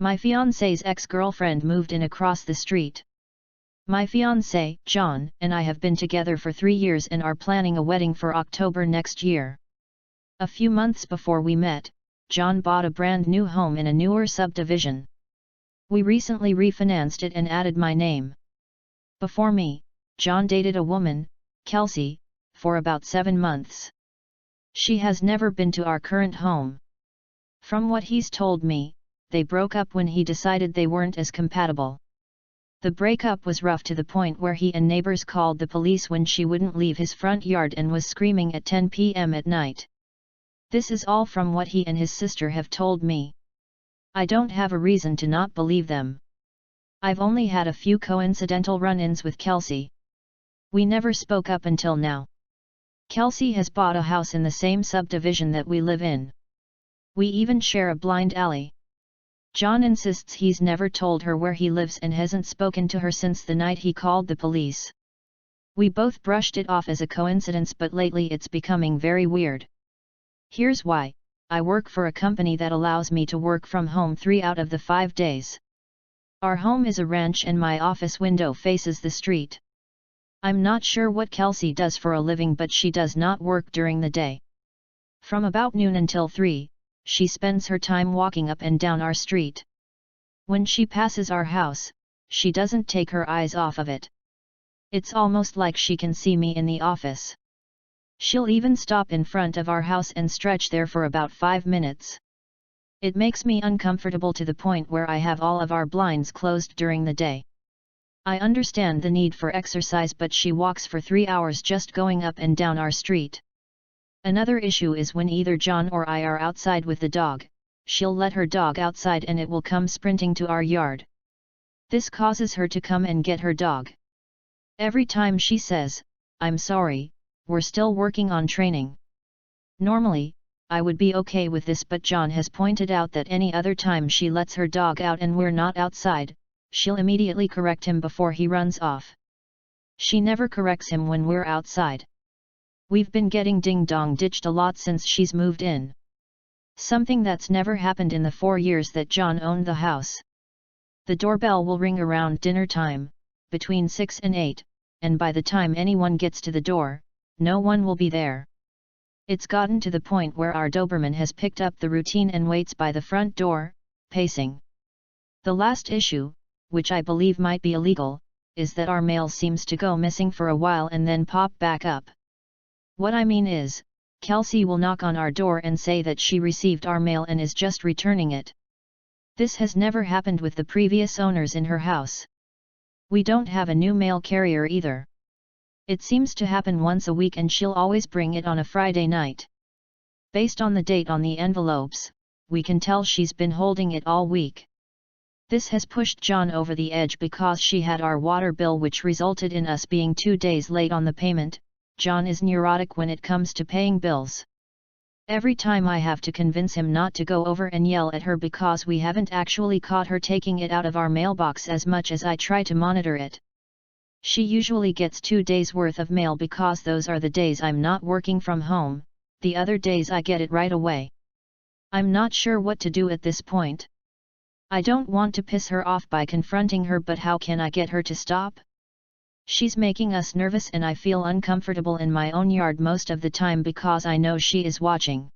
My fiancé's ex-girlfriend moved in across the street. My fiancé, John, and I have been together for 3 years and are planning a wedding for October next year. A few months before we met, John bought a brand new home in a newer subdivision. We recently refinanced it and added my name. Before me, John dated a woman, Kelsey, for about 7 months. She has never been to our current home. From what he's told me, they broke up when he decided they weren't as compatible. The breakup was rough to the point where he and neighbors called the police when she wouldn't leave his front yard and was screaming at 10 p.m. at night. This is all from what he and his sister have told me. I don't have a reason to not believe them. I've only had a few coincidental run-ins with Kelsey. We never spoke up until now. Kelsey has bought a house in the same subdivision that we live in. We even share a blind alley. John insists he's never told her where he lives and hasn't spoken to her since the night he called the police. We both brushed it off as a coincidence, but lately it's becoming very weird. Here's why: I work for a company that allows me to work from home 3 out of the 5 days. Our home is a ranch and my office window faces the street. I'm not sure what Kelsey does for a living, but she does not work during the day. From about noon until 3, she spends her time walking up and down our street. When she passes our house, she doesn't take her eyes off of it. It's almost like she can see me in the office. She'll even stop in front of our house and stretch there for about 5 minutes. It makes me uncomfortable to the point where I have all of our blinds closed during the day. I understand the need for exercise, but she walks for 3 hours just going up and down our street. Another issue is when either John or I are outside with the dog, she'll let her dog outside and it will come sprinting to our yard. This causes her to come and get her dog. Every time she says, "I'm sorry, we're still working on training." Normally, I would be okay with this, but John has pointed out that any other time she lets her dog out and we're not outside, she'll immediately correct him before he runs off. She never corrects him when we're outside. We've been getting ding-dong ditched a lot since she's moved in. Something that's never happened in the 4 years that John owned the house. The doorbell will ring around dinner time, between 6 and 8, and by the time anyone gets to the door, no one will be there. It's gotten to the point where our Doberman has picked up the routine and waits by the front door, pacing. The last issue, which I believe might be illegal, is that our mail seems to go missing for a while and then pop back up. What I mean is, Kelsey will knock on our door and say that she received our mail and is just returning it. This has never happened with the previous owners in her house. We don't have a new mail carrier either. It seems to happen once a week and she'll always bring it on a Friday night. Based on the date on the envelopes, we can tell she's been holding it all week. This has pushed John over the edge because she had our water bill, which resulted in us being 2 days late on the payment. John is neurotic when it comes to paying bills. Every time I have to convince him not to go over and yell at her because we haven't actually caught her taking it out of our mailbox as much as I try to monitor it. She usually gets 2 days worth of mail because those are the days I'm not working from home, the other days I get it right away. I'm not sure what to do at this point. I don't want to piss her off by confronting her, but how can I get her to stop? She's making us nervous and I feel uncomfortable in my own yard most of the time because I know she is watching.